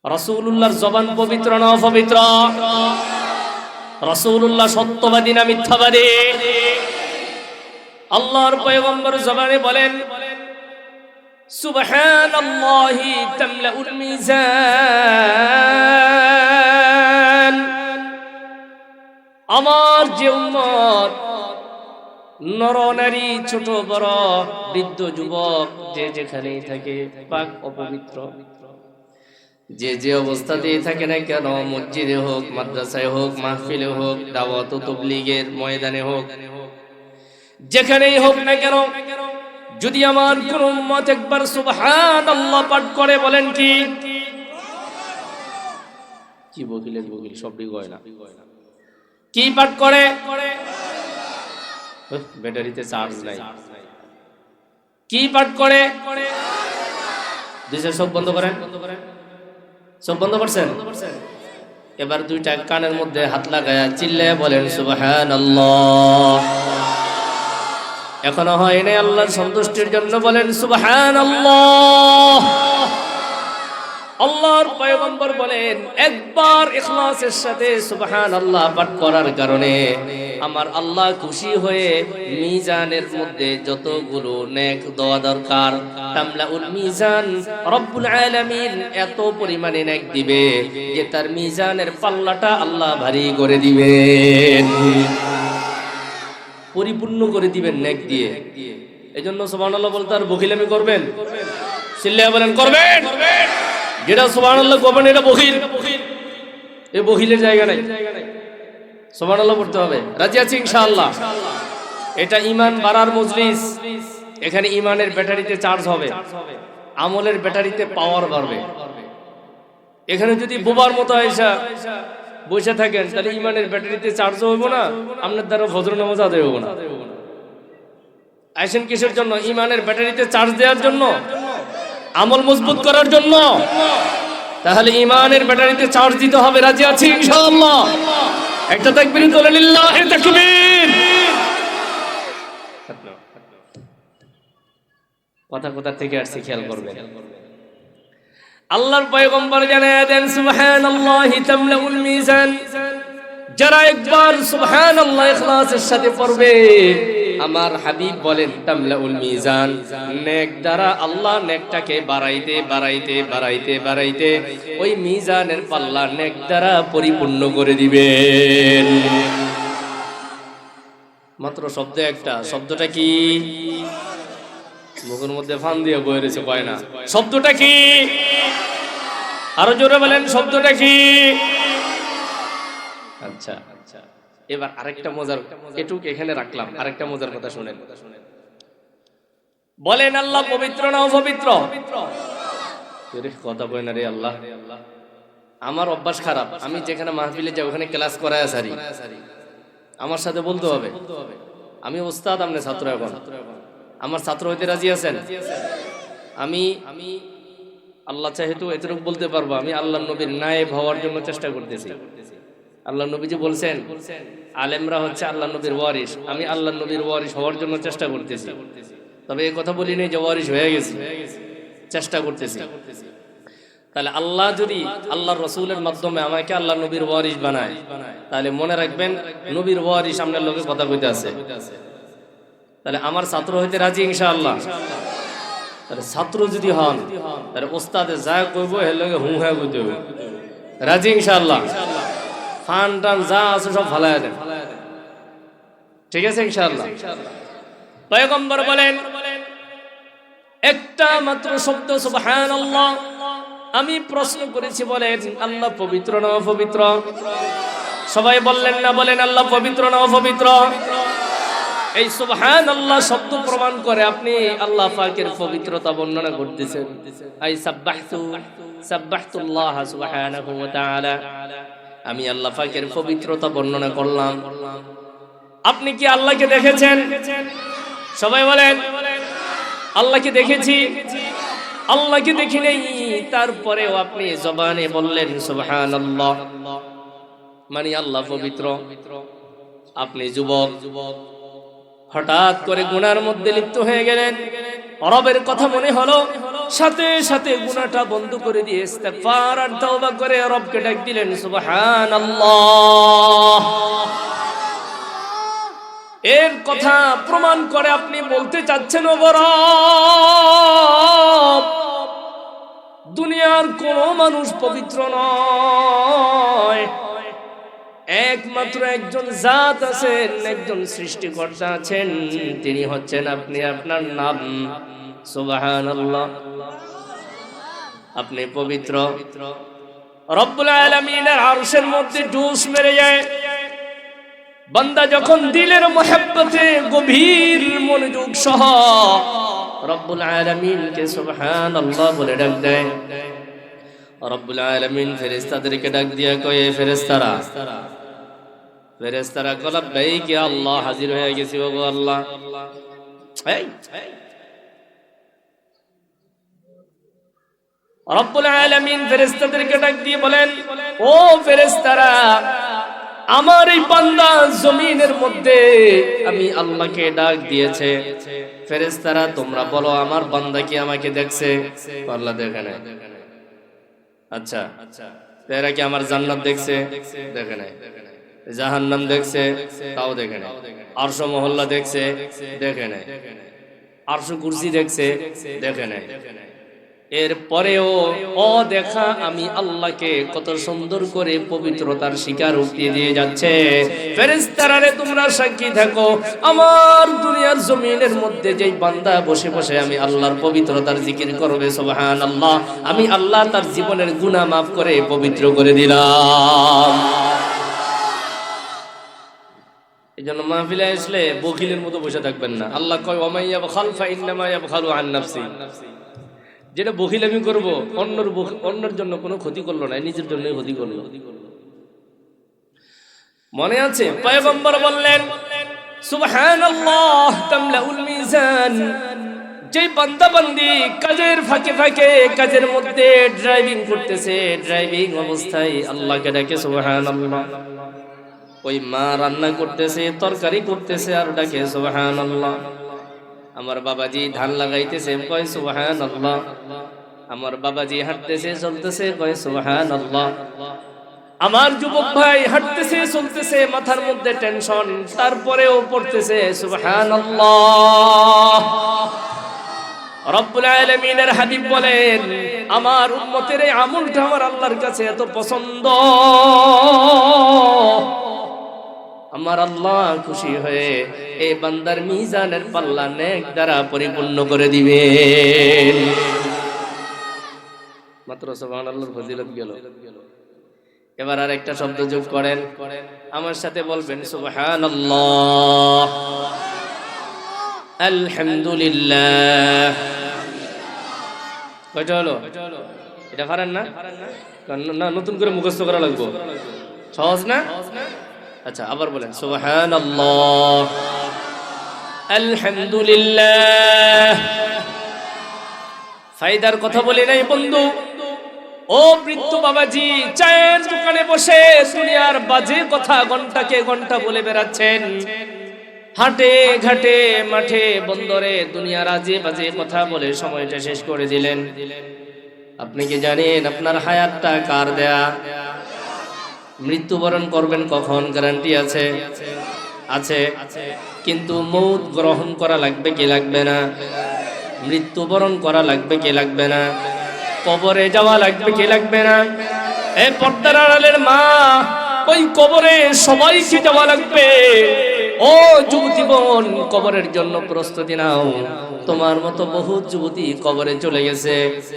রাসূলুল্লাহর জবান পবিত্র না অপবিত্র? রাসূলুল্লাহ সত্যবাদী না মিথ্যাবাদী? আল্লাহর পয়গম্বর জবানে বলেন সুবহানাল্লাহি তামলাউল মিজান। আমার যে উম্মত, নর নারী, ছোট বড়, বৃদ্ধ যুবক, যে যেখানেই থাকে, পাক অপবিত্র, যে যে অবস্থাতেই থাকে না কেন, মসজিদে হোক, মাদ্রাসায় হোক, মাহফিলে হোক, দাওয়াত ও তাবলীগের ময়দানে হোক, যেখানেই হোক না কেন, যদি আমার কোন উম্মত একবার সুবহানাল্লাহ পাঠ করে, বলেন কি বকিলেন বকিল সবই গয় না, কি পাঠ করে? ব্যাটারিতে চার্জ নাই। কি পাঠ করে? দুইটা সব বন্ধ করেন, সব বন্ধ করছেন? এবার দুইটা কানের মধ্যে হাত লাগায়া চিল্লায়া বলেন সুবহানাল্লাহ। এখনো হয় নাই, আল্লাহর সন্তুষ্টির জন্য বলেন সুবহানাল্লাহ। আল্লাহর পয়গম্বর বলেন একবার ইখলাসের সাথে সুবহানাল্লাহ পাঠ করার কারণে আমার আল্লাহ খুশি হয়ে মিজানের মধ্যে যতগুলো নেক দেওয়া দরকার, তামলাউল মিজান, রব্বুল আলামিন এত পরিমাণে নেক দিবে যে তার মিজানের পাল্লাটা আল্লাহ ভারী করে দিবেন, পরিপূর্ণ করে দিবেন নেক দিয়ে। এজন্য সুবহানাল্লাহ বলতে আর বখিলামি করবেন? চিল্লায়া বলেন করবেন। যেটা সুবহানাল্লাহ করবেন এটা বখিল, এই বখিলের জায়গা নাই। সুবহানাল্লাহ পড়তে হবে। রাজি আছি ইনশাআল্লাহ? এটা ঈমান বাড়ার মজলিস। এখানে ঈমানের ব্যাটারিতে চার্জ হবে, আমলের ব্যাটারিতে পাওয়ার বাড়বে। এখানে যদি বোবার মতো আয়েশা বসে থাকেন, তাহলে ঈমানের ব্যাটারিতে চার্জ হইব না, আপনার দ্বারা ফজর নামাজ আদায় হইব না। আইসেন কিসের জন্য? ঈমানের ব্যাটারিতে চার্জ দেওয়ার জন্য, আমল মজবুত করার জন্য। তাহলে ঈমানের ব্যাটারিতে চার্জ দিতে হবে। রাজি আছি ইনশাআল্লাহ? একটা তাকবীর তোলে, লিল্লাহি তাকবীর। কথা কোথা থেকে আসছে খেয়াল করবেন। আল্লাহর পয়গম্বর জানায়া দেন সুবহানাল্লাহি তামলাউল মিজান। যারা একবার সুবহানাল্লাহ ইখলাসের সাথে পড়বে, আমার হাবিব বলেন তামলাউল মিজান, নেক দ্বারা আল্লাহ নেকটাকে বাড়াইতে বাড়াইতে বাড়াইতে বাড়াইতে ওই মিজানের পাল্লা নেক দ্বারা পরিপূর্ণ করে দিবেন। মাত্র শব্দ একটা। শব্দটা কি? মুখের মধ্যে ফান দিয়ে বয়ে রয়েছে, কয় না। শব্দটা কি? আরো জোরে বলেন, শব্দটা কি? আচ্ছা, এবার আরেকটা মজার, এটুক এখানে রাখলাম, আরেকটা মজার কথা শুনেন। বলেন আল্লাহ পবিত্র না অপবিত্র? কথা বলেন রে আল্লাহ। আমার অভ্যাস খারাপ, আমি যেখানে মাহফিলে যাই ওখানে ক্লাস করায় সারি, আমার সাথে বলতে হবে আমি ওস্তাদ, আপনি ছাত্র। এখন আমার ছাত্র হইতে রাজি আছেন? আমি আল্লাহ চাইতো এতটুকু বলতে পারবো, আমি আল্লাহ নবীর নায়েব হওয়ার জন্য চেষ্টা করতেছি। আল্লাহ নবীজি বলছেন আলেমরা হচ্ছে আল্লাহ নবীর ওয়ারিস, আমি আল্লাহ নবীর ওয়ারিস হওয়ার জন্য চেষ্টা করতেছি। তবে এই কথা বলি নেই যে ওয়ারিস হয়ে গেছি, চেষ্টা করতেছি। তাহলে আল্লাহ যদি আল্লাহর রাসূলের মাধ্যমে আমাকে আল্লাহ নবীর ওয়ারিস বানায়, তাহলে মনে রাখবেন নবীর ওয়ারিস আপনার লোকে কথা কইতে আছে। তাহলে আমার ছাত্র হইতে রাজি ইনশাআল্লাহ? তাহলে ছাত্র যদি হন, তাহলে ওস্তাদে যা কইবো এর লগে হুঁ হ্যাঁ কইতে হবে। রাজি ইনশাআল্লাহ? ফান টান যা আছে সব ফালায়া দেন, ঠিক আছে ইনশাআল্লাহ? পয়গম্বর বলেন একটা মাত্র শব্দ সুবহানাল্লাহ। আমি প্রশ্ন করেছি, বলেন আল্লাহ পবিত্র না অপবিত্র? সবাই বললেন না, বলেন আল্লাহ পবিত্র না অপবিত্র? এই সুবহানাল্লাহ শব্দ প্রমাণ করে আপনি আল্লাহ পাকের পবিত্রতা বর্ণনা করতেছেন। আই সাব্বাহতুল্লাহ সুবহানাহু ওয়া তাআলা, আমি আল্লাহ পাকের পবিত্রতা বর্ণনা করলাম। আপনি কি আল্লাহকে দেখেছেন? সবাই বলেন আল্লাহকে দেখেছি। আল্লাহকে দেখি নাই, তারপরেও আপনি জবানে বললেন সুবহানাল্লাহ, মানে আল্লাহ পবিত্র। আপনি যুবক, হঠাৎ করে গুনার মধ্যে লিপ্ত হয়ে গেলেন, রবের কথা মনে হলো, সাথে সাথে গুনাহটা বন্ধ করে দিয়ে ইস্তিগফার আর তওবা করে রবকে ডাক দিলেন সুবহানাল্লাহ। এর কথা প্রমাণ করে আপনি বলতে চাচ্ছেন ও রব, দুনিয়ার কোন মানুষ পবিত্র নয়, একমাত্র একজন জাত আছেন, একজন সৃষ্টিকর্তা আছেন, তিনি হচ্ছেন আপনি। আপনার নাম সুবহানাল্লাহ, আপনি পবিত্র। রব্বুল আলামিনের আরশের মধ্যে জোশ মেরে যায় বান্দা যখন দিলের মহব্বতে গভীর মনোযোগ সহ রব্বুল আলামিনকে সুবহানাল্লাহ বলে ডাক দেয়। রব্বুল আলামিন ফেরেশতাদেরকে ডাক দিয়া কয়, ফেরেশতারা লাব্বাইক ইয়া আল্লাহ, হাজির হয়ে গেছি ওগো আল্লাহ। রব্বুল আলামিন ফেরেশতাদেরকে ডাক দিয়ে বলেন, ও ফেরেশতারা, আমার এই বান্দা জমিনের মধ্যে আমি আল্লাহকে ডাক দিয়েছে। ফেরেশতারা তোমরা বলো আমার বান্দা কি আমাকে দেখছে? আল্লাহ দেখে নাই। আচ্ছা, এরা কি আমার জান্নাত দেখছে? দেখে নাই। জাহান্নাম দেখছে? তাও দেখে নাই। আরশ মহল্লা দেখছে? দেখে নাই। আরশ কুরসি দেখছে? দেখে নাই। এরপরেও ও দেখা আমি আল্লাহকে কত সুন্দর করে পবিত্রতার শিকার উঠিয়ে দিয়ে যাচ্ছে। ফেরেশতারা রে তোমরা সাক্ষী থাকো, আমার দুনিয়ার জমিনের মধ্যে যেই বান্দা বসে বসে আমি আল্লাহর পবিত্রতার জিকির করবে সুবহানাল্লাহ, আমি আল্লাহ তার জীবনের গুনাহ মাফ করে পবিত্র করে দিলাম। এজন্য মাহফিলে আসলে বখিলের মতো বসে থাকবেন না। আল্লাহ কয় ওমাইয়া বখাল ফা ইন্নামা ইয়াবখালু আন নাফসি, যেটা বখিলামি করব অন্যের জন্য কোনো ক্ষতি করলো না, নিজের জন্যই ক্ষতি করলো। মনে আছে পয়গম্বর বললেন সুবহানাল্লাহ তামলাউল মিজান, যে বান্দা বান্দি কাজের ফাঁকে ফাঁকে কাজের মধ্যে ড্রাইভিং করতেছে, ড্রাইভিং অবস্থায় আল্লাহকে ডাকে সুবহানাল্লাহ। ওই মা রান্না করতেছে, তরকারি করতেছে আর ডাকে সুবহানাল্লাহ। আমার বাবাজি ধান লাগাইতেছে, কয় সুবহানাল্লাহ। আমার বাবাজি হাঁটতেছে চলতেছে, কয় সুবহানাল্লাহ। আমার যুবক ভাই হাঁটতেছে চলতেছে, মাথার মধ্যে টেনশন, তারপরেও পড়তেছে সুবহানাল্লাহ। রব্বুল আলামিনের হাবিব বলেন, আমার উম্মতের এই আমলটা আমার আল্লাহর কাছে এত পছন্দ, আমার আল্লাহ খুশি হয়ে এই বান্দার মিজানের পাল্লা নেক দ্বারা পরিপূর্ণ করে দিবেন। মাত্র সুবহানাল্লাহর ফজিলত গেল। এবার আরেকটা শব্দ যোগ করেন, আমার সাথে বলবেন সুবহানাল্লাহ, আলহামদুলিল্লাহ। কয়টা হলো? এটা পারেন না? না নতুন করে মুখস্থ করা লাগবে, সহজ না? আচ্ছা আবার বলেন সুবহানাল্লাহ, আলহামদুলিল্লাহ। ফায়দার কথা বলি নাই বন্ধু। ও বৃদ্ধ বাবাজি চায়ের দোকানে বসে দুনিয়ার বাজে কথা ঘন্টাকে ঘন্টা বলে বেড়াচ্ছেন, হাটে ঘাটে মাঠে বন্দরে দুনিয়ার আজে বাজে কথা বলে সময়টা শেষ করে দিলেন। আপনি কি জানেন আপনার হায়াতটা কার দেয়া? মৃত্যুবরণ করবেন কখন গ্যারান্টি আছে? আছে। কিন্তু মৌত গ্রহণ করা লাগবে কি লাগবে না? মৃত্যুবরণ করা লাগবে কি লাগবে না? কবরে যাওয়া লাগবে কি লাগবে না? এই পর্দার আড়ালের মা, ওই কবরে সবাইকে যাওয়া লাগবে। ও যুবতীগণ, কবরের জন্য প্রস্তুতি নাও। তোমার মতো বহু যুবতী কবরে চলে গেছে,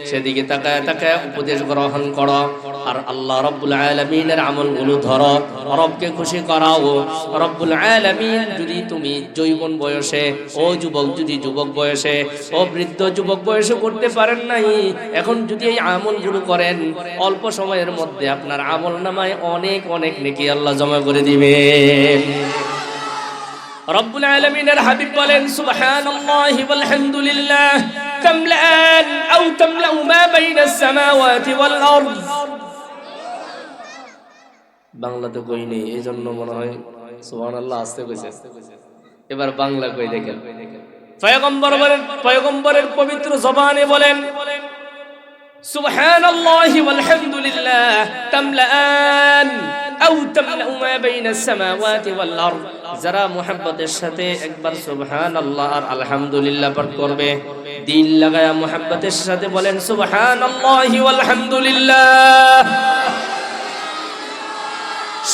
সেদিকে তাকায় তাকায় উপদেশ গ্রহণ করো আর আল্লাহ রব্বুল আলামিনের আমলগুলো ধরো, রবকে খুশি করাও। রব্বুল আলামিন যদি তুমি যৌবন বয়সে, ও যুবক যদি যুবক বয়সে, ও বৃদ্ধ যুবক বয়সে করতে পারেন নাই, এখন যদি এই আমলগুলো করেন, অল্প সময়ের মধ্যে আপনার আমল নামায় অনেক অনেক নেকি আল্লাহ জমা করে দিবেন। রব্বুল আলামিনের হাবিব বলেন সুবহানাল্লাহি ওয়াল হামদুলিল্লাহ তামলাআন আও তামলাউ মা বাইনাস সামাওয়াতি ওয়াল আরদ। বাংলাতে কই নেই, এইজন্য মনে হয় সুবহানাল্লাহ আস্তে কইছে। এবার বাংলা কই দেখেন। পয়গম্বরের পবিত্র জবানে বলেন সুবহানাল্লাহি ওয়ালহামদুলিল্লাহ তামলাআন আও তামলাউ মা বাইনাস সামাওয়াতি ওয়াল আরদ। যারা মুহাব্বতের সাথে একবার সুবহানাল্লাহ আর আলহামদুলিল্লাহ পাঠ করবে, দিল লাগায়া মুহাব্বতের সাথে বলেন সুবহানাল্লাহি ওয়ালহামদুলিল্লাহ।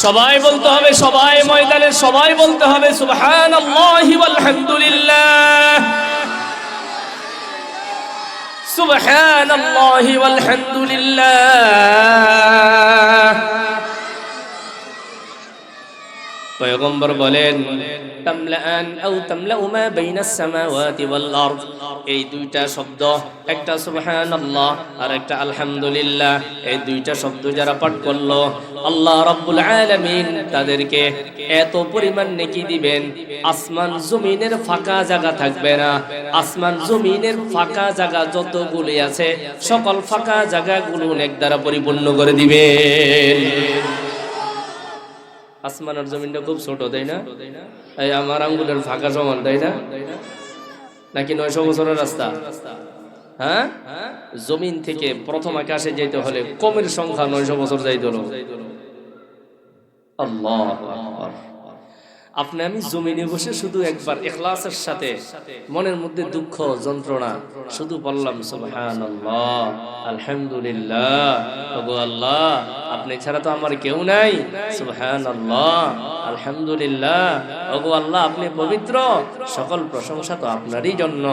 সবাই বলতে হবে, সবাই ময়দানে সবাই বলতে হবে সুবহানাল্লাহি ওয়ালহামদুলিল্লাহ, সুবহানাল্লাহি ওয়ালহামদুলিল্লাহ। পয়গম্বর বলেন তামলাআন আও তামলাউ মা বাইনাস সামাওয়াতি ওয়াল আরদ। এই দুইটা শব্দ, একটা সুবহানাল্লাহ আর একটা আলহামদুলিল্লাহ, এই দুইটা শব্দ যারা পাঠ করলো আল্লাহ রাব্বুল আলামিন তাদেরকে এত পরিমাণ নেকি দিবেন, আসমান জমিনের ফাঁকা জায়গা থাকবে না। আসমান জমিনের ফাঁকা জায়গা যতগুলি আছে সকল ফাঁকা জায়গাগুলো নেক দ্বারা পরিপূর্ণ করে দিবেন। আসমান আর জমিনটা খুব ছোট, তাই না? এই আমার আঙ্গুলের ফাঁকা সমান, তাই না? নাকি 900 বছরের রাস্তা? হ্যাঁ, জমিন থেকে প্রথম আকাশে যেতে হলে কমের সংখ্যা 900 বছর যাইতে হলো। আল্লাহু আকবার। আপনি আমি জমিনে বসে শুধু একবার ইখলাসের সাথে মনের মধ্যে দুঃখ যন্ত্রণা শুধু বললাম সুবহানাল্লাহ আলহামদুলিল্লাহ, ওগো আল্লাহ আপনি ছাড়া তো আমার কেউ নাই, সুবহানাল্লাহ আলহামদুলিল্লাহ, ওগো আল্লাহ আপনি পবিত্র, সকল প্রশংসা তো আপনারই জন্য,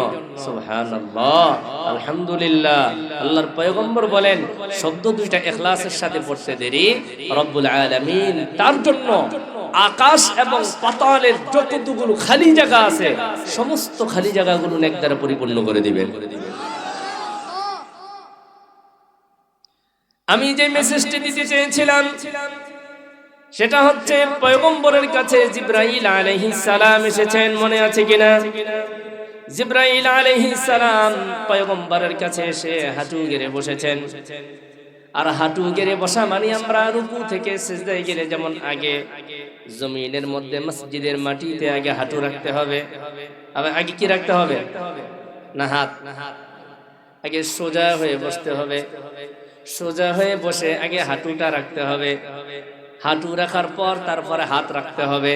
সুবহানাল্লাহ আলহামদুলিল্লাহ। আল্লাহর পয়গম্বর বলেন শব্দ দুইটা ইখলাসের সাথে পড়তে দেরি রব্বুল আলামিন তার জন্য আকাশ এবং পাতালের যতগুলো খালি জায়গা আছে সমস্ত খালি জায়গাগুলো নেক দ্বারা পরিপূর্ণ করে দিবেন। আমি যে মেসেজটি দিতে চেয়েছিলাম সেটা হচ্ছে পয়গম্বরের কাছে জিবরাইল আলাইহিস সালাম এসেছেন, মনে আছে কিনা? জিবরাইল আলাইহিস সালাম পয়গম্বরের কাছে এসে হাঁটু গেড়ে বসেছেন। আর হাঁটু গেড়ে বসা মানে আমরা রুকু থেকে সিজদায় গেলে যেমন আগে জমিনের মধ্যে মসজিদের মাটিতে আগে হাঁটু রাখতে হবে, আবার আগে কি রাখতে হবে? না হাত, আগে সোজা হয়ে বসতে হবে, সোজা হয়ে বসে আগে হাঁটুটা রাখতে হবে, হাঁটু রাখার পর তারপরে হাত রাখতে হবে,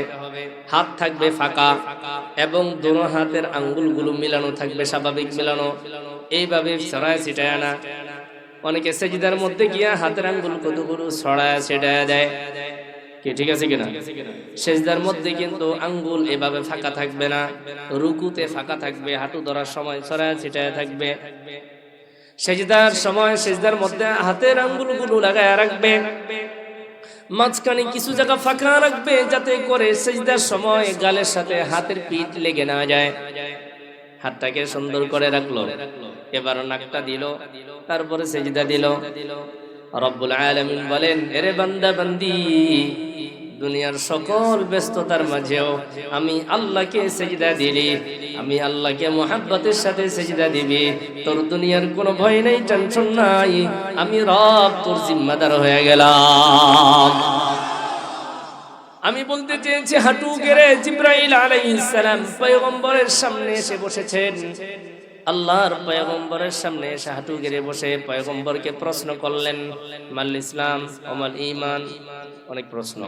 হাত থাকবে ফাঁকা এবং দোনো হাতের আঙ্গুলগুলো মিলানো থাকবে, স্বাভাবিক মিলানো, এইভাবে ছড়ায় ছিটায় না। অনেকে সেজদার মধ্যে গিয়া হাতের আঙ্গুল কতগুলো ছড়ায় ছিটায় দেয়, কি ঠিক আছে কিনা? সেজদার মধ্যে কিন্তু আঙ্গুল এভাবে ফাঁকা থাকবে না, রুকুতে ফাঁকা থাকবে, হাঁটু ধরার সময় ছড়ায় ছিটায় থাকবে। সেজদার সময় সেজদার মধ্যে হাতের আঙ্গুলগুলো লাগায় রাখবে, মাঝখানে কিছু জায়গা ফাঁকা রাখবে যাতে করে সেজদার সময় গালের সাথে হাতের পিঠ লেগে না যায়। হাতটাকে সুন্দর করে রাখলো, এবার নাকটা দিল, তারপরে সেজদা দিল। রব্বুল আলামিন বলেন এরে বান্দা বান্দি, দুনিয়ার সকল ব্যস্ততার মাঝেও আমি আল্লাহকে সেজদা দিলি, আমি আল্লাহকে মুহাব্বতের সাথে সেজদা দিবি, তোর দুনিয়ার কোনো ভয় নেই, টেনশন নাই, আমি রব তোর জিম্মাদার হয়ে গেলাম। আমি বলতে চেয়েছি হাঁটু গেড়ে জিবরাইল আলাইহিস সালাম পয়গম্বরের সামনে এসে বসেছেন। আল্লাহর পয়গম্বরের সামনে এসে হাঁটু গেড়ে বসে পয়গম্বরকে প্রশ্ন করলেন মাল ইসলাম ওমাল ঈমান, অনেক প্রশ্ন।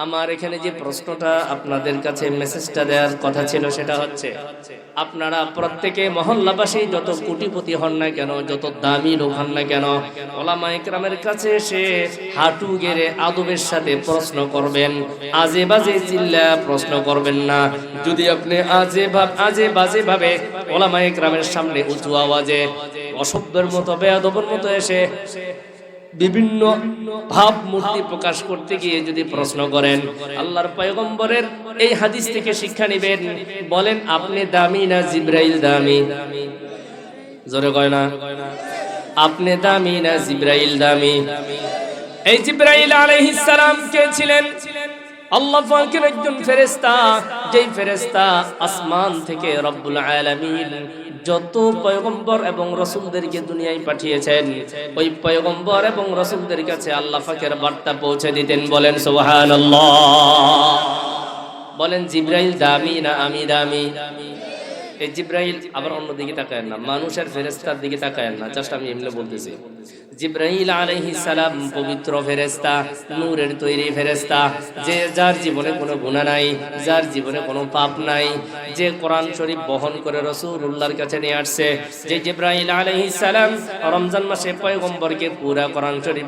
আমার এখানে যে প্রশ্নটা আপনাদের কাছে মেসেজটা দেওয়ার কথা ছিল সেটা হচ্ছে আপনারা প্রত্যেকে মহল্লাবাসী যত কোটিপতি হন না কেন, যত দামি লোক হন না কেন, ওলামায়ে কেরামের কাছে এসে হাঁটু গেড়ে আদবের সাথে প্রশ্ন করবেন, আজে বাজে চিল্লা প্রশ্ন করবেন না। যদি আপনি আজে বাজে ভাবে ওলামায়ে কেরামের সামনে উঁচু আওয়াজে অসভ্যের মতো বেয়াদবের মতো এসে বিভিন্ন ভাব মূর্তি প্রকাশ করতে গিয়ে যদি প্রশ্ন করেন, আল্লাহর পয়গম্বরের এই হাদিস থেকে শিক্ষা নেবেন। বলেন আপনি দামি না জিবরাইল দামি? জোরে কয় না, আপনি দামি না জিবরাইল দামি? এই জিবরাইল আলাইহিস সালাম কে ছিলেন? আল্লাহ পাকের একজন ফেরেশতা, যেই ফেরেশতা আসমান থেকে রব্বুল আলামিন যত পয়গম্বর এবং রাসূলদেরকে দুনিয়ায় পাঠিয়েছেন ওই পয়গম্বর এবং রাসূলদের কাছে আল্লাহ পাকের বার্তা পৌঁছে দিতেন। বলেন সুবহানাল্লাহ। বলেন জিবরাইল দামি না আমি দামি? এই জিব্রাইল আবার অন্যদিকে তাকায় না, মানুষের ফেরেশতার দিকে তাকায় না, জাস্ট আমি এমনি বলতেছি। জিব্রাইল আলাইহিস সালাম পবিত্র ফেরেশতা, নূরের তৈরি ফেরেশতা, যে যার জীবনে কোনো গুনাহ নাই, যার জীবনে কোনো পাপ নাই, যে কোরআন শরীফ বহন করে রাসূলুল্লাহর কাছে নিয়ে আসছে। যে জিব্রাইল আলাইহিস সালাম রমজান মাসে পয়গম্বরকে পুরা কোরআন শরীফ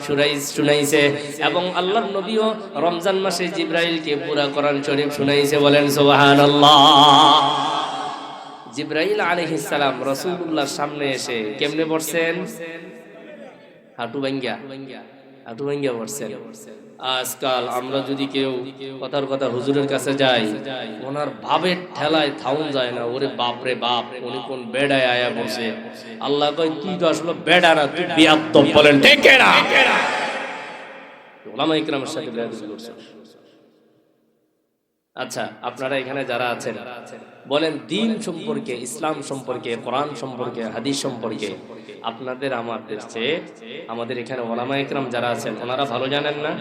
শুনাইছে এবং আল্লাহর নবীও রমজান মাসে জিব্রাইলকে পুরা কোরআন শরীফ শুনাইছে। বলেন সুবহানাল্লাহ। জিব্রাইল আলাইহিস সালাম রাসূলুল্লাহর সামনে এসে কেমনে বসছেন? হাঁটু ভাঙ্গা বসছেন। আজকাল আমরা যদি কেউ কথার কথা হুজুরের কাছে যাই, ওনার ভাবের ঠেলায় থাউন যায় না, ওরে বাপ রে বাপ, উনি কোন বেড়ায় আয়া বসে। আল্লাহ কয় তুই তো আসলে বেড়া না, তুই বিয়াদ্দব। বলেন ঠিক না? উলামায়ে কিরামের সাথে বেয়াদবি করছে। আচ্ছা, আপনারা এখানে যারা আছেন বলেন দ্বীন সম্পর্কে, ইসলাম সম্পর্কে, কোরআন সম্পর্কে, হাদিস সম্পর্কে আপনাদের আমাদের চেয়ে আমাদের এখানে উলামায়ে কিরাম যারা আছেন ওনারা ভালো জানেন না?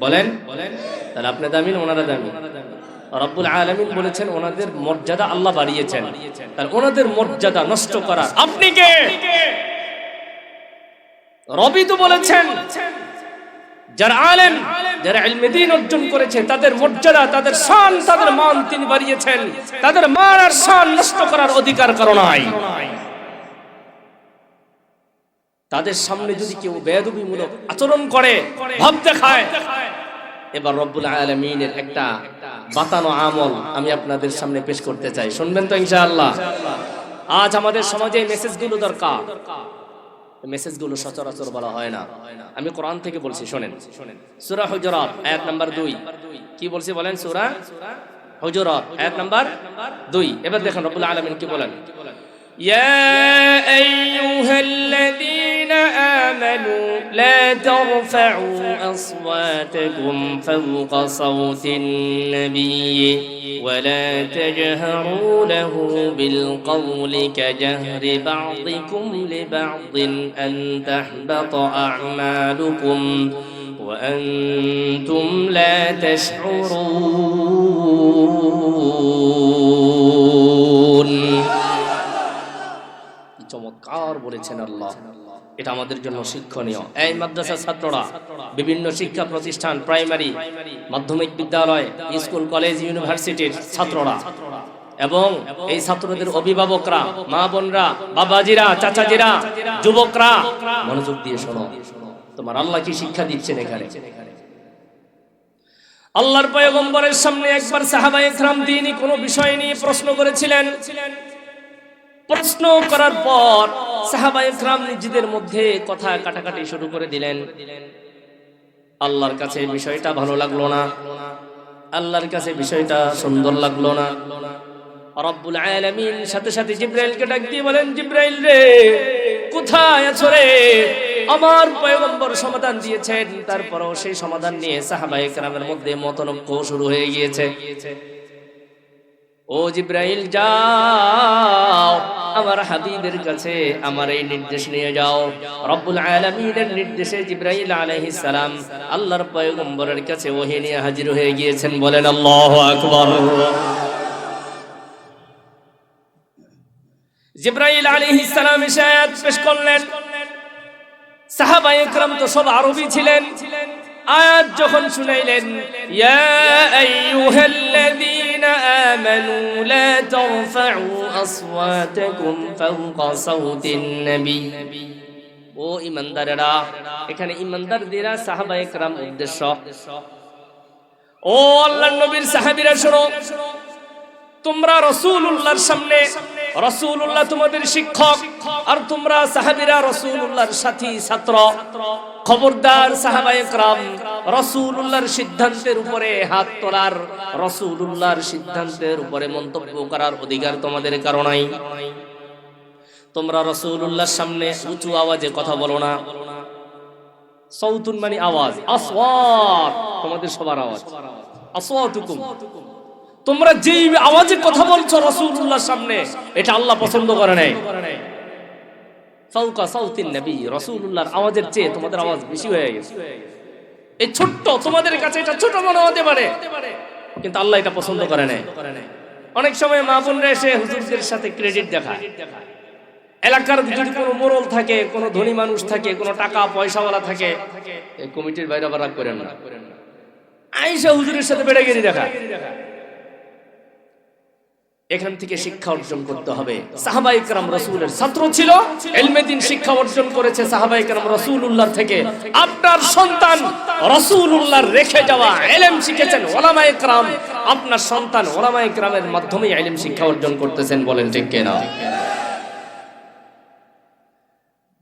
বলেন। তাহলে আপনি দামি না ওনারা দামি? রব্বুল আলামিন বলেছেন ওনাদের মর্যাদা আল্লাহ বাড়িয়েছেন, তাহলে ওনাদের মর্যাদা নষ্ট করা আপনি কে? রবি তো বলেছেন যারা আলেম, যারা ইলমে দ্বীন অর্জন করেছে তাদের মর্যাদা, তাদের শান, তাদের মান তিনি বাড়িয়েছেন। তাদের মান আর শান নষ্ট করার অধিকার কারো নাই। তাদের সামনে যদি কেউ বেয়াদবিমূলক আচরণ করে, ভাব দেখায়, এবার রব্বুল আলামিনের একটা বাতানো আমল আমি আপনাদের সামনে পেশ করতে চাই, শুনবেন তো ইনশাআল্লাহ? আজ আমাদের সমাজে এই মেসেজগুলো দরকার। মেসেজগুলো সচরাচর বলা হয় না। আমি কোরআন থেকে বলছি, শোনেন। সূরা হুজুরাত আয়াত নাম্বার 2 কি বলছে বলেন? সূরা হুজুরাত আয়াত নাম্বার 2। এবার দেখেন রব্বুল আলামিন কি বলেন? ইয়া আইয়ুহাল্লাযীনা আমানু লা তারফা'উ আসওয়াতাকুম ফাওকা সাওতিন নাবিয়্যি ওয়া লা তাজহারু লাহু বিল কওলি কাজহরি বা'দিকুম লিবা'দিন আন তাহবাতা আ'মালুকুম ওয়া আনতুম লা তাশউরুন। চমৎকার বলেছেন আল্লাহ, এটা আমাদের জন্য শিক্ষণীয়। এই মাদ্রাসার ছাত্ররা, বিভিন্ন শিক্ষা প্রতিষ্ঠান, প্রাইমারি, মাধ্যমিক বিদ্যালয়, স্কুল, কলেজ, ইউনিভার্সিটির ছাত্ররা এবং এই ছাত্রদের অভিভাবকরা, মা বোনরা, বাবাজিরা, চাচাজিরা, যুবকরা মনোযোগ দিয়ে শোনো, তোমার আল্লাহ কি শিক্ষা দিচ্ছেন এখানে। আল্লাহর পয়গম্বরের সামনে একবার সাহাবায়ে কেরাম দ্বীনি কোনো বিষয় নিয়ে প্রশ্ন করেছিলেন। প্রশ্ন করার পর সাহাবায়ে কেরাম নিজেদের মধ্যে কথা কাটাকাটি শুরু করে দিলেন। আল্লাহর কাছে বিষয়টা ভালো লাগলো না, আল্লাহর কাছে বিষয়টা সুন্দর লাগলো না। রব্বুল আলামিন সাথে সাথে জিব্রাইলকে ডাক দিয়ে বলেন, জিব্রাইল রে, কোথায় আছো রে? আমার পয়গম্বর সমাধান দিয়েছেন, তারপরও সেই সমাধান নিয়ে সাহাবায়ে কেরামের মধ্যে মতনৈক্য শুরু হয়ে গিয়েছে। ও জিব্রাইল, যাও আমার হাবিবের কাছে আমার এই নির্দেশ নিয়ে যাও। রব্বুল আলামিনের নির্দেশে জিব্রাইল আলাইহিস সালাম আল্লাহর পয়গম্বরের কাছে ওহী নিয়ে হাজির হয়ে গিয়েছেন। বলেন আল্লাহু আকবার। জিব্রাইল আলাইহিস সালাম এসে আয়াত পেশ করলেন। সাহাবায়ে কেরাম তো সব আরবি ছিলেন। আয়াত যখন শুনাইলেন, ইয়া আইয়ুহাল্লাযীনা আমানু লা তারফা'উ আসওয়াতাকুম ফাওকা সাওতিন নবী। ও ঈমানদারেরা, এখানে ঈমানদারদেরা সাহাবায়ে কেরাম উদ্দেশ্য। ও আল্লাহর নবীর সাহাবীরা শোনো, তোমরা রাসূলুল্লাহর সামনে, রাসূলুল্লাহ তোমাদের শিক্ষক আর তোমরা সাহাবীরা রাসূলুল্লাহর সাথী ছাত্র। খবরদার সাহাবায়ে কেরাম, রাসূলুল্লাহর সিদ্ধান্তের উপরে হাত তোলার, রাসূলুল্লাহর সিদ্ধান্তের উপরে মন্তব্য করার অধিকার তোমাদের কারো নাই। তোমরা রাসূলুল্লাহর সামনে উঁচু আওয়াজে কথা বলো না। সাউতুন মানে আওয়াজ, আসওয়াত তোমাদের সবার আওয়াজ, আসওয়াতুকুম। তোমরা যেই আওয়াজে কথা বলছো রাসূলুল্লাহর সামনে, এটা আল্লাহ পছন্দ করে নাই। ফাওকা সাউতিন নবী, রাসূলুল্লাহর আওয়াজের চেয়ে তোমাদের আওয়াজ বেশি হয়ে গেছে। এই ছোট্ট, তোমাদের কাছে এটা ছোট মনে হতে পারে, কিন্তু আল্লাহ এটা পছন্দ করে নাই। অনেক সময় মা বোনরা এসে হুজুরদের সাথে ক্রেডিট দেখায়। এলাকার যদি কোনো মোড়ল থাকে, কোনো ধনী মানুষ থাকে, কোনো টাকা পয়সাওয়ালা থাকে, এই কমিটির বাইরে আবার রাগ করেন না, আয়েশা হুজুরের সাথে বেড়াগিরি দেখায়। এখান থেকে শিক্ষা অর্জন করতে হবে। সাহাবায়ে কেরাম রাসূলের ছাত্র ছিল, ইলমে দ্বীন শিক্ষা অর্জন করেছে সাহাবায়ে কেরাম রাসূলুল্লাহ থেকে। আপনার সন্তান রাসূলুল্লাহর রেখে যাওয়া ইলম শিখেছেন উলামায়ে কেরাম, আপনার সন্তান উলামায়ে কেরামের মাধ্যমে ইলম শিক্ষা অর্জন করতেছেন, বলেন ঠিক কিনা?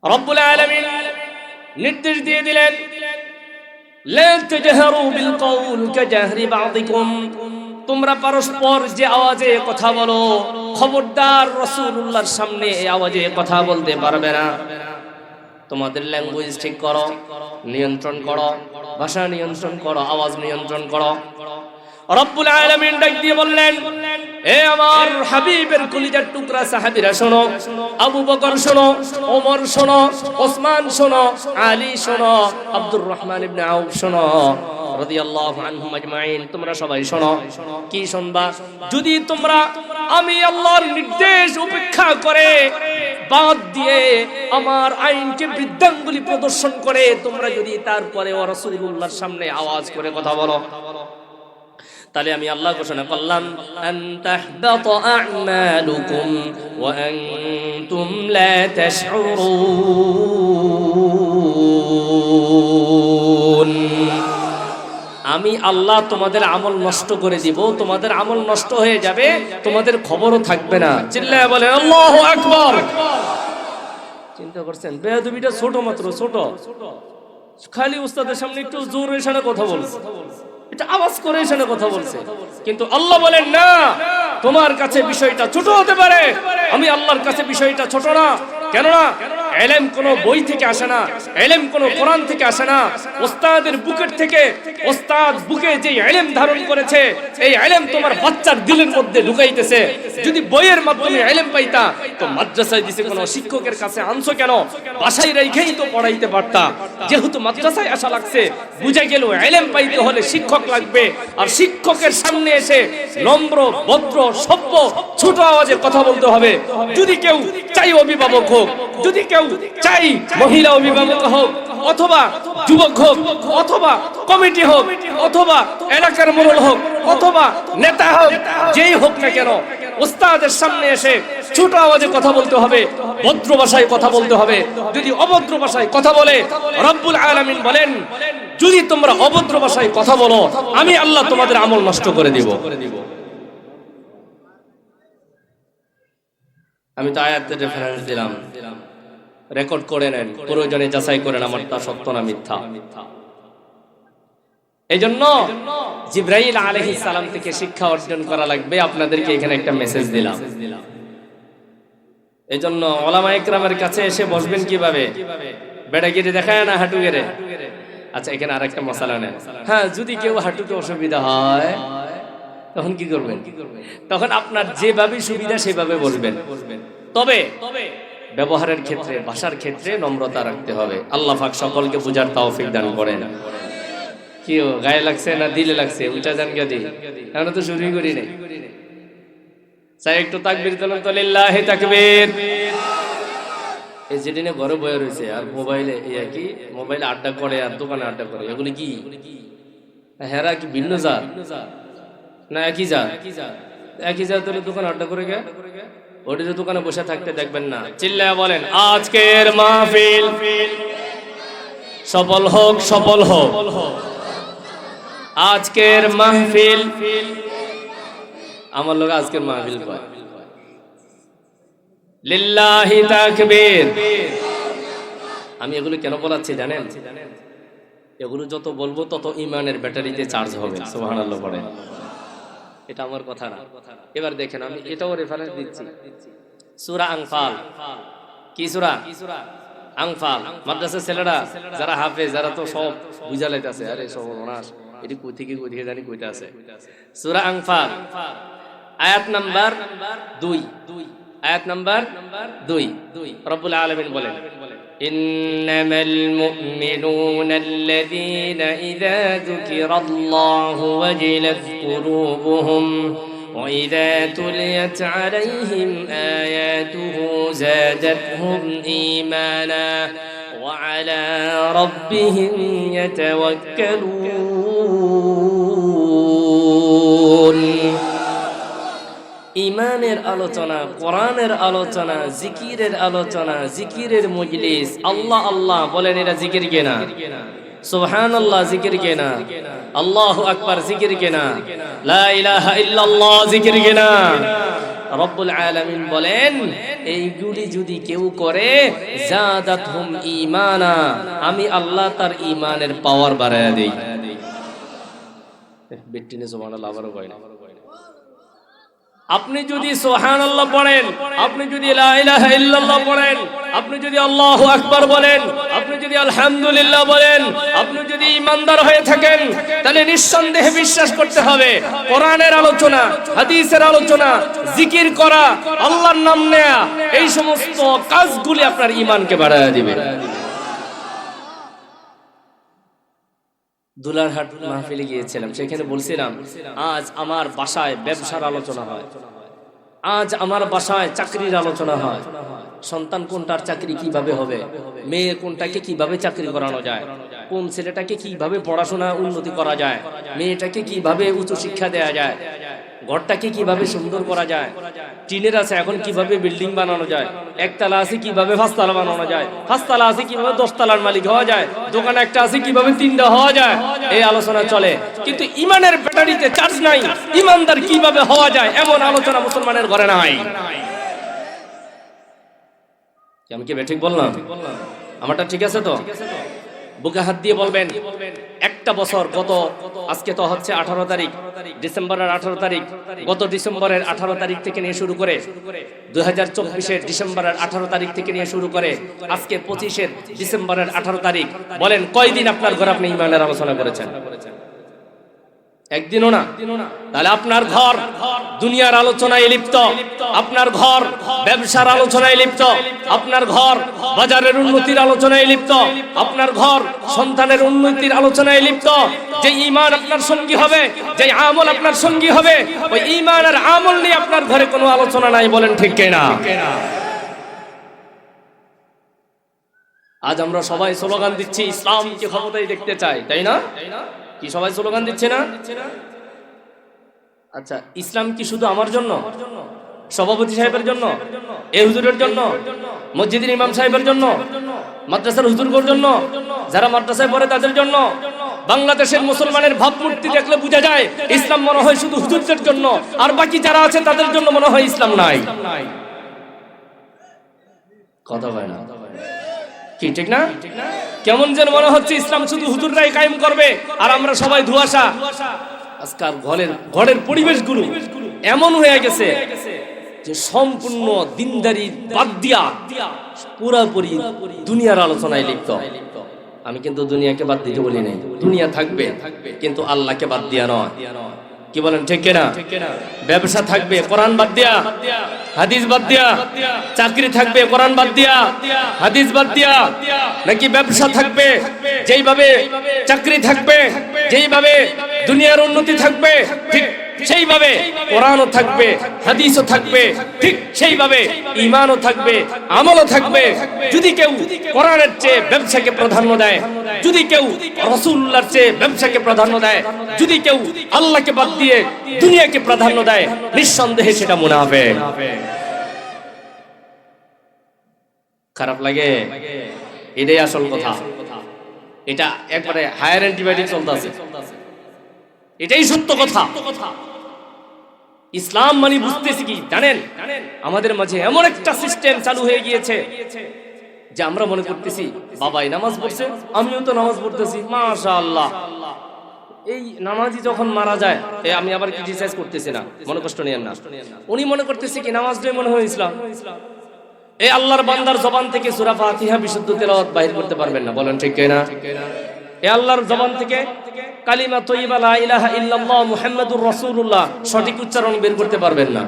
রব্বুল আলামিন নির্দেশ দিয়ে দিলেন, লা তাজহারু বিল কওল কাজাহরি বা'দিকুম, তোমরা পরস্পর যে আওয়াজে কথা বলো, খবরদার রাসূলুল্লাহর সামনে এই আওয়াজে কথা বলতে পারবে না। তোমাদের ল্যাঙ্গুয়েজ ঠিক করো, নিয়ন্ত্রণ করো, ভাষা নিয়ন্ত্রণ করো, আওয়াজ নিয়ন্ত্রণ করো। রব্বুল আলামিন ডাক দিয়ে বললেন, হে আমার হাবিবের কলিজার টুকরা সাহাবীরা শোনো, আবু বকর শোনো, ওমর শোনো, ওসমান শোনো, আলী শোনো, আব্দুর রহমান ইবনে আউফ শোনো রাদিয়াল্লাহু আনহুম আজমাইন, তোমরা সবাই শোনো। কি শুনবা? যদি তোমরা আমি আল্লাহর নির্দেশ উপেক্ষা করে বাদ দিয়ে আমার আইনকে বৃদ্ধাঙ্গুলি প্রদর্শন করে তোমরা যদি তারপরে রাসূলুল্লাহর সামনে আওয়াজ করে কথা বলো, তাহলে আমি আল্লাহ ঘোষণা করলাম, আন তাহবাতা আ'মালুকুম ওয়া আনতুম লা তাশউরুন। আমি আল্লাহ তোমাদের আমল নষ্ট করে দিব, তোমাদের আমল নষ্ট হয়ে যাবে, তোমাদের খবরও থাকবে না। চিল্লায়া বলেন আল্লাহু আকবার। চিন্তা করছেন, বেয়াদবিটা ছোট মাত্র, ছোট, খালি উস্তাদের সামনে একটু জোরে এসে কথা বলছে, এটা আওয়াজ করে এসে কথা বলছে, কিন্তু আল্লাহ বলেন না, তোমার কাছে বিষয়টা ছোট হতে পারে, আমি আল্লাহর কাছে বিষয়টা ছোট না। কেননা ইলম কোনো বই থেকে আসে না, ইলম কোনো কোরআন থেকে আসে না, ওস্তাদের বুকের থেকে, ওস্তাদ বুকে যে ইলম ধারণ করেছে এই ইলম তোমার বাচ্চার দিলের মধ্যে ঢুকাইতেছে। যদি বইয়ের মাধ্যমে ইলম পাইতা তো মাদ্রাসায় দিছে কোনো শিক্ষকের কাছে আনছো কেন? বাসায় রেখেই তো পড়াইতে পারতা। যেহেতু মাদ্রাসায় আসা লাগছে, বুঝে গেল ইলম পাইতে হলে শিক্ষক লাগবে, আর শিক্ষকের সামনে এসে নম্র ভদ্র সভ্য ছোট আওয়াজে কথা বলতে হবে। যদি কেউ চাই অভিভাবক হোক, যদি কেউ চাই মহিলা অভিভাবক হোক, অথবা যুবক হোক, অথবা কমিটি হোক, অথবা এলাকার মোড়ল হোক, অথবা নেতা হোক, যেই হোক না কেন, ওস্তাদের সামনে এসে ছোট আওয়াজে কথা বলতে হবে, ভদ্র ভাষায় কথা বলতে হবে। যদি অভদ্র ভাষায় কথা বলে, রব্বুল আলামিন বলেন, যদি তোমরা অভদ্র ভাষায় কথা বলো আমি আল্লাহ তোমাদের আমল নষ্ট করে দিব। আমি তো আয়াতের রেফারেন্স দিলাম, রেকর্ড করে নেন, প্রয়োজনে যাচাই করেন আমার তা সত্য না মিথ্যা। এই জন্য জিবরাইল আলাইহিস সালাম থেকে শিক্ষা অর্জন করা লাগবে। আপনাদেরকে এখানে একটা মেসেজ দিলাম। এই জন্য উলামায়ে কেরামের কাছে এসে বসবেন কিভাবে? বেড়াগিরি দেখায় না হাঁটু গেড়ে? আচ্ছা, এখানে আরেকটা মশলা নেন। হ্যাঁ, যদি কেউ হাঁটুতে অসুবিধা হয় তখন কি করবেন? তখন আপনার যেভাবে সুবিধা সেভাবে বসবেন। তবে ব্যবহারের ক্ষেত্রে, ভাষার ক্ষেত্রে নম্রতা রাখতে হবে। আল্লাহ পাক সকলকে বুঝার তৌফিক দান করেন। কি গায়ে লাগছে না দিলে লাগছে? ওইটা জান কে দিই, আমরা তো শুরুই করি নাই। চাই একটু তাকবীর তোলেন তো, লিল্লাহি তাকবীর। এই যেদিনে ঘরে বয়ে রয়েছে আর মোবাইলে মোবাইলে আড্ডা করে আর দোকানে আড্ডা করে, এগুলি কি হেরা কি ভিন্ন জাত না একই জাত? একই জাত হলে দোকানে আড্ডা করে গে, ওটা দোকানে বসে থাকতে দেখবেন না। চিল্লায়া বলেন আজকের মাহফিল সফল হোক, সফল হোক। আজকের মাহফিল, আমার লোক আজকের মাহফিল পায়। লিল্লাহি তাকবীর। আমি এগুলো কেন বলাচ্ছি জানেন? এগুলো যত বলবো তত ইমানের ব্যাটারিতে চার্জ হবে। সুবহানাল্লাহ পড়ে, এটা আমার কথা না। এবার দেখেন, আমি এটাও রেফারেন্স দিচ্ছি। সূরা আনফাল। কি সূরা? আনফাল। মাদ্রাসার ছেলেরা যারা হাফেজ, যারা তো সব বুঝা লাইতাছে, আরে সর্বনাশ, এটি কই থেকে জানি কইতে আছে। সূরা আনফাল আয়াত নাম্বার 2, আয়াত নাম্বার 2 রব্বুল আলামিন বলেন, ইন্নামাল মুমিনুনা আল্লাযীনা ইযা যুকিরাল্লাহু ওয়াজিলাত কুলুবুহুম وإذا تليت عليهم آياته زادتهم إيمانا وعلى ربهم يتوكلون ঈমানের আলোচনা, কোরআনের আলোচনা, জিকিরের আলোচনা, জিকিরের মজলিস। আল্লাহ আল্লাহ বলেন, এরা জিকির কেনা? সুবহানাল্লাহ জিকির কেনা? আল্লাহু আকবার জিকির কেনা? লা ইলাহা ইল্লাল্লাহ জিকির কেনা? রব্বুল আলামিন বলেন, এইগুলি যদি কেউ করে জাদাতহুম ঈমানা, আমি আল্লাহ তার ঈমানের পাওয়ার বাড়ায়া দেই। বেটিনে সুবহানাল্লাহ আবারও কয় না। আপনি যদি সুবহানাল্লাহ পড়েন, আপনি যদি লা ইলাহা ইল্লাল্লাহ পড়েন, আপনি যদি আল্লাহু আকবার বলেন, আপনি যদি আলহামদুলিল্লাহ বলেন, আপনি যদি ঈমানদার হয়ে থাকেন, তাহলে নিঃসন্দেহে বিশ্বাস করতে হবে কোরআনের আলোচনা, হাদিসের আলোচনা, জিকির করা, আল্লাহর নাম নেয়া, এই সমস্ত কাজগুলি আপনার ঈমানকে বাড়ায় দিবে। দুলারহাট মাহফিলে গিয়েছিলাম, সেখানে বলছিলাম আজ আমার বাসায় ব্যবসার আলোচনা হয়, আজ আমার বাসায় চাকরির আলোচনা হয়। সন্তান কোনটার চাকরি কিভাবে হবে, মেয়ে কোনটাকে কিভাবে চাকরি করানো যায়, কোন ছেলেটাকে কিভাবে পড়াশোনা উন্নতি করা যায়, মেয়েটাকে কিভাবে উচ্চ শিক্ষা দেয়া যায়, ঘরটাকে কিভাবে সুন্দর করা যায়, টিনের আছে এখন কিভাবে বিল্ডিং বানানো যায়, একতলা আছে কিভাবে পাঁচতলা বানানো যায়, পাঁচতলা আছে কিভাবে 10 তলার মালিক হওয়া যায়, দোকান একটা আছে কিভাবে 3টা হওয়া যায়, এই আলোচনা চলে। কিন্তু ইমানের ব্যাটারিতে চার্জ নাই, ইমানদার কিভাবে হওয়া যায় এমন আলোচনা মুসলমানের ঘরে নাই। আমি কি ঠিক বললাম? আমারটা ঠিক আছে তো? বুকে হাত দিয়ে বলবেন, একটা বছর গত, আজকে তো হচ্ছে 18 তারিখ, ডিসেম্বরের 18 তারিখ, গত ডিসেম্বরের 18 তারিখ থেকে নিয়ে শুরু করে 2024-এর ডিসেম্বরের 18 তারিখ থেকে নিয়ে শুরু করে আজকে 25-এর ডিসেম্বরের 18 তারিখ, বলেন কয়দিন আপনার ঘরে আপনি ঈমানের আলোচনা করেছেন? একদিনও না। তাহলে আপনার ঘর দুনিয়ার আলোচনায় লিপ্ত, আপনার ঘর ব্যবসার আলোচনায় লিপ্ত, আপনার ঘর বাজারের উন্নতির আলোচনায় লিপ্ত, আপনার ঘর সন্তানের উন্নতির আলোচনায় লিপ্ত। যে ঈমান আপনার সঙ্গী হবে, যে আমল আপনার সঙ্গী হবে, ওই ঈমান আর আমল নিয়ে আপনার ঘরে কোনো আলোচনা নাই। বলেন ঠিক কিনা? আজ আমরা সবাই স্লোগান দিচ্ছি ইসলামকে ক্ষমতায় দেখতে চাই, তাই না? কি সবাই স্লোগান দিচ্ছে না? আচ্ছা, ইসলাম কি শুধু আমার জন্য, সভাপতি সাহেবের জন্য, এই হুজুরের জন্য, মসজিদের ইমাম সাহেবের জন্য, মাদ্রাসার হুজুরগোর জন্য, যারা মাদ্রাসায় পড়ে তাদের জন্য? বাংলাদেশের মুসলমানের ভাবমূর্তি দেখলে বোঝা যায় ইসলাম মনে হয় শুধু হুজুরদের জন্য, আর বাকি যারা আছে তাদের জন্য মনে হয় ইসলাম নাই। কথা হয় না কি? ঠিক না? কেমন যেন মনে হচ্ছে ইসলাম শুধু হুজুররাই কায়েম করবে আর আমরা সবাই ধোঁয়াশা। আজকাল ঘরের পরিবেশগুলো এমন হয়ে গেছে যে সম্পূর্ণ দিনদারি বাদ দিয়া পুরোপুরি দুনিয়ার আলোচনায় লিপ্ত। আমি কিন্তু দুনিয়াকে বাদ দিতে বলি নাই, দুনিয়া থাকবে কিন্তু আল্লাহকে বাদ দিয়া নয়। কি বলেন ঠিক কিনা? ব্যবসা থাকবে কোরআন বাদ দিয়া, হাদিস বাদ দিয়া, চাকরি থাকবে কোরআন বাদ দিয়া, হাদিস বাদ দিয়া, নাকি ব্যবসা থাকবে যেইভাবে চাকরি থাকবে, যেইভাবে দুনিয়ার উন্নতি থাকবে, ঠিক সেইভাবে কোরআনও থাকবে, হাদিসও থাকবে, ঠিক সেইভাবে ঈমানও থাকবে, আমলও থাকবে। যদি কেউ কোরআনের চেয়ে ব্যবসাকে প্রাধান্য দেয়, যদি কেউ রাসূলুল্লাহর চেয়ে ব্যবসাকে প্রাধান্য দেয়, যদি কেউ আল্লাহকে বাদ দিয়ে দুনিয়াকে প্রাধান্য দেয়, নিঃসন্দেহে সেটা মুনাফিক। খারাপ লাগে? এটাই আসল কথা। এটা একবারে হায়ার অ্যান্টিবায়োটিক চলতেছে, এটাই সত্য কথা। ইসলাম মানে বুঝতেছি কি জানেন? আমাদের মাঝে এমন একটা সিস্টেম চালু হয়ে গিয়েছে যে আমরা মনে করতেছি বাবাই নামাজ পড়ছে, আমিও তো নামাজ পড়তেছি, মাশাআল্লাহ। এই নামাজি যখন মারা যায়, আমি আবার ক্রিটিসাইজ করতেছি না, মনে কষ্ট নিয়েন না, উনি মনে করতেছে কি নামাজটাই মনে হয় ইসলাম। এই আল্লাহর বান্দার জবান থেকে সূরা ফাতিহা বিশুদ্ধ তেলাওয়াত বাহির করতে পারবেন না। বলেন ঠিক কিনা? এই আল্লাহর জবান থেকে কালিমা তয়্যিবা লা ইলাহা ইল্লাল্লাহ মুহাম্মাদুর রাসূলুল্লাহ সঠিক উচ্চারণ বের করতে পারবেন না।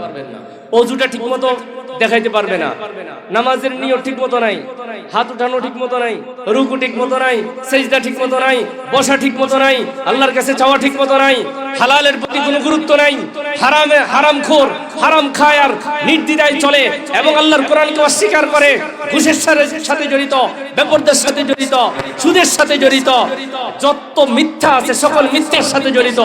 ওযুটা ঠিকমতো দেখাইতে পারবে না, নামাজের নিয়ত ঠিকমতো নাই, হাত উঠানো ঠিকমতো নাই, রুকু ঠিকমতো নাই, সিজদা ঠিকমতো নাই, বসা ঠিকমতো নাই, আল্লাহর কাছে চাওয়া ঠিকমতো নাই, হালালের প্রতি কোনো গুরুত্ব নাই, হারামে হারামখোর, হারাম খায় আর নির্দ্বিধায় চলে এবং আল্লাহর কোরআনকে অস্বীকার করে, ঘুষের সাথে জড়িত, বেপরদের সাথে জড়িত, সুদের সাথে জড়িত, যত মিথ্যা আছে সকল মিথ্যার সাথে জড়িত,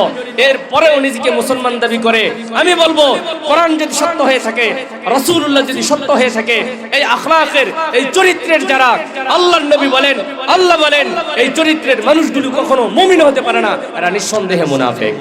এরপরেও নিজেকে মুসলমান দাবি করে। আমি বলবো কোরআন যদি সত্য হয়ে থাকে, রাসূলুল্লাহ যদি সত্য হয়ে থাকে, এই আখলাকের, এই চরিত্রের যারা আল্লাহর নবী বলেন, আল্লাহ বলেন, এই চরিত্রের মানুষগুলো কখনো মুমিন হতে পারে না, এরা নিঃসন্দেহে মুনাফিক।